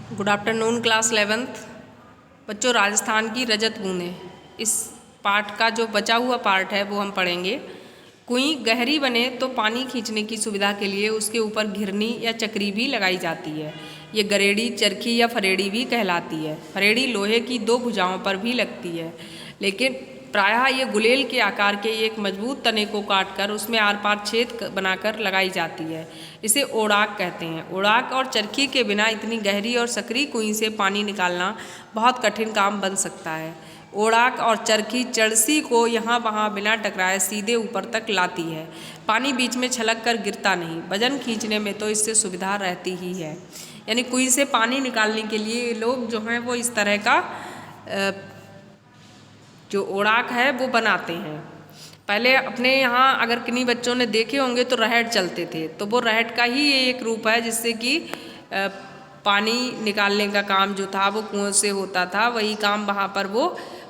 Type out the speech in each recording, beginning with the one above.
Good afternoon class 11th बच्चों। राजस्थान की रजत बूंदें, इस पाठ का जो बचा हुआ पार्ट है वो हम पढ़ेंगे। कुएं गहरी बने तो पानी खींचने की सुविधा के लिए उसके ऊपर घिरनी या चक्री भी लगाई जाती है। ये गरेड़ी, चरखी या फरेड़ी भी कहलाती है। फरेड़ी लोहे की दो भुजाओं पर भी लगती है, लेकिन प्रायः ये गुलेल के आकार के एक मजबूत तने को काटकर उसमें आर पार छेद बनाकर लगाई जाती है। इसे ओड़ाक कहते हैं। ओड़ाक और चरखी के बिना इतनी गहरी और सकरी कुएं से पानी निकालना बहुत कठिन काम बन सकता है। ओड़ाक और चरखी चड़सी को यहाँ वहाँ बिना टकराए सीधे ऊपर तक लाती है। पानी बीच में छलक कर गिरता नहीं। वजन खींचने में तो इससे सुविधा रहती ही है। यानी कुएं से पानी निकालने के लिए लोग जो हैं वो इस तरह का जो ओड़ाक है वो बनाते हैं। पहले अपने यहाँ अगर किन्हीं बच्चों ने देखे होंगे तो रहट चलते थे, तो वो रहट का ही ये एक रूप है जिससे कि पानी निकालने का काम जो था वो कुएं से होता था। वही काम वहाँ पर वो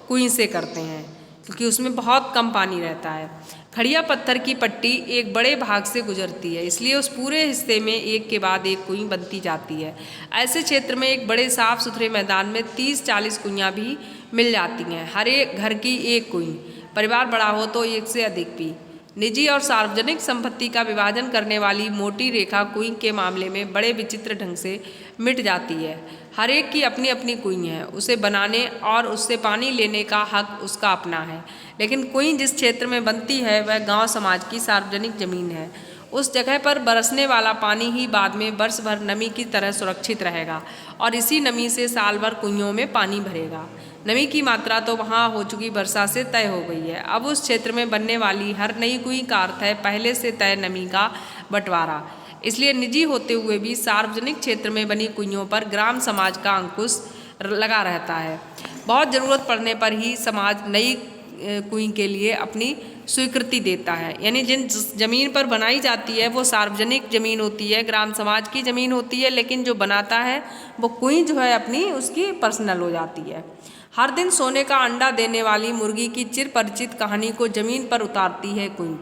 कुएं से करते हैं, क्योंकि उसमें बहुत कम पानी रहता है। खड़िया पत्थर की पट्टी एक बड़े भाग से गुजरती है, इसलिए उस पूरे हिस्से में एक के बाद एक कुएं बनती जाती है। ऐसे क्षेत्र में एक बड़े साफ सुथरे मैदान में 30-40 कुइयाँ भी मिल जाती हैं। हर एक घर की एक कुएं, परिवार बड़ा हो तो एक से अधिक भी। निजी और सार्वजनिक संपत्ति का विभाजन करने वाली मोटी रेखा कुएं के मामले में बड़े विचित्र ढंग से मिट जाती है। हर एक की अपनी अपनी कुएं है, उसे बनाने और उससे पानी लेने का हक उसका अपना है। लेकिन कुएं जिस क्षेत्र में बनती है वह गांव समाज की सार्वजनिक जमीन है। उस जगह पर बरसने वाला पानी ही बाद में वर्ष भर नमी की तरह सुरक्षित रहेगा और इसी नमी से साल भर कुइयों में पानी भरेगा। नमी की मात्रा तो वहाँ हो चुकी वर्षा से तय हो गई है। अब उस क्षेत्र में बनने वाली हर नई कुएं का अर्थ है पहले से तय नमी का बंटवारा। इसलिए निजी होते हुए भी सार्वजनिक क्षेत्र में बनी कुइयों पर ग्राम समाज का अंकुश लगा रहता है। बहुत ज़रूरत पड़ने पर ही समाज नई कुएं के लिए अपनी स्वीकृति देता है। यानी जिन ज़मीन पर बनाई जाती है वो सार्वजनिक ज़मीन होती है, ग्राम समाज की ज़मीन होती है, लेकिन जो बनाता है वो कुएं जो है अपनी उसकी पर्सनल हो जाती है। हर दिन सोने का अंडा देने वाली मुर्गी की चिर परिचित कहानी को ज़मीन पर उतारती है कुएं।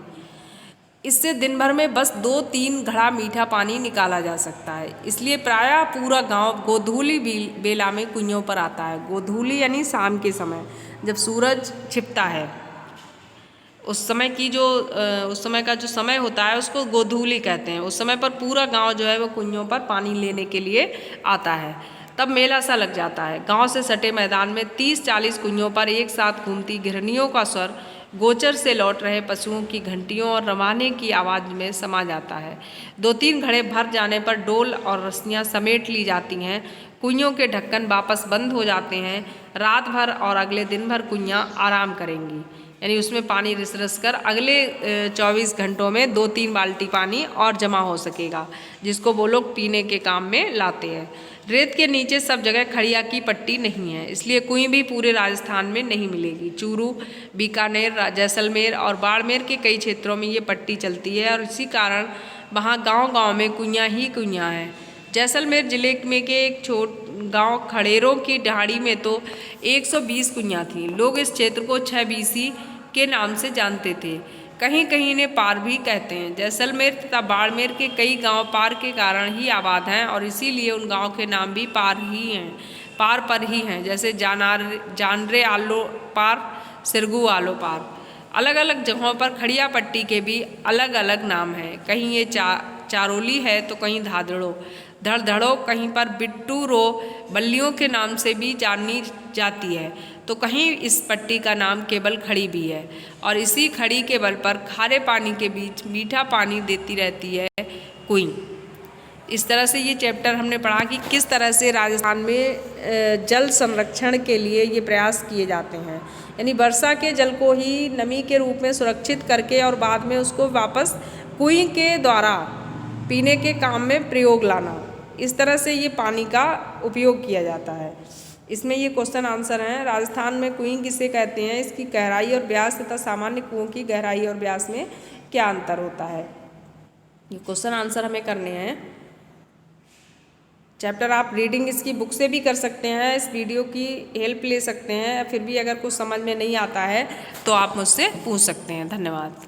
इससे दिन भर में बस 2-3 घड़ा मीठा पानी निकाला जा सकता है। इसलिए प्रायः पूरा गांव गोधूली बेला में कुइयों पर आता है। गोधूली यानी शाम के समय, जब सूरज छिपता है उस समय का जो समय होता है उसको गोधूली कहते हैं। उस समय पर पूरा गांव जो है वो कुइयों पर पानी लेने के लिए आता है। तब मेला सा लग जाता है। गांव से सटे मैदान में 30-40 कुइयों पर एक साथ घूमती घिरनियों का स्वर गोचर से लौट रहे पशुओं की घंटियों और रवाने की आवाज़ में समा जाता है। 2-3 घड़े भर जाने पर डोल और रस्सियाँ समेट ली जाती हैं। कुइयों के ढक्कन वापस बंद हो जाते हैं। रात भर और अगले दिन भर कुइयाँ आराम करेंगी, यानी उसमें पानी रिस कर अगले 24 घंटों में 2-3 बाल्टी पानी और जमा हो सकेगा, जिसको वो लोग पीने के काम में लाते हैं। रेत के नीचे सब जगह खड़िया की पट्टी नहीं है, इसलिए कुएं भी पूरे राजस्थान में नहीं मिलेगी। चूरू, बीकानेर, जैसलमेर और बाड़मेर के कई क्षेत्रों में ये पट्टी चलती है और इसी कारण वहाँ गांव-गांव में कुइयाँ ही कुइयाँ हैं। जैसलमेर जिले में के एक छोट गांव खड़ेरों की ढाड़ी में तो 120 कुइयाँ थीं। लोग इस क्षेत्र को 6 बीसी के नाम से जानते थे। कहीं कहीं इन्हें पार भी कहते हैं। जैसलमेर तथा बाड़मेर के कई गांव पार के कारण ही आबाद हैं और इसीलिए उन गांव के नाम भी पार पर ही हैं, जैसे जानरे आलो पार, सिरगू आलो पार। अलग अलग जगहों पर खड़िया पट्टी के भी अलग अलग नाम हैं। कहीं ये चारोली है तो कहीं धादड़ो, धड़धड़ो, कहीं पर बिट्टू रो बल्लियों के नाम से भी जानी जाती है, तो कहीं इस पट्टी का नाम केवल खड़ी भी है और इसी खड़ी के बल पर खारे पानी के बीच मीठा पानी देती रहती है कुएं। इस तरह से ये चैप्टर हमने पढ़ा कि किस तरह से राजस्थान में जल संरक्षण के लिए ये प्रयास किए जाते हैं। यानी वर्षा के जल को ही नमी के रूप में सुरक्षित करके और बाद में उसको वापस कुएं के द्वारा पीने के काम में प्रयोग लाना, इस तरह से ये पानी का उपयोग किया जाता है। इसमें ये क्वेश्चन आंसर हैं। राजस्थान में कुएं किसे कहते हैं, इसकी गहराई और व्यास तथा सामान्य कुओं की गहराई और व्यास में क्या अंतर होता है, ये क्वेश्चन आंसर हमें करने हैं। चैप्टर आप रीडिंग इसकी बुक से भी कर सकते हैं, इस वीडियो की हेल्प ले सकते हैं। फिर भी अगर कुछ समझ में नहीं आता है तो आप मुझसे पूछ सकते हैं। धन्यवाद।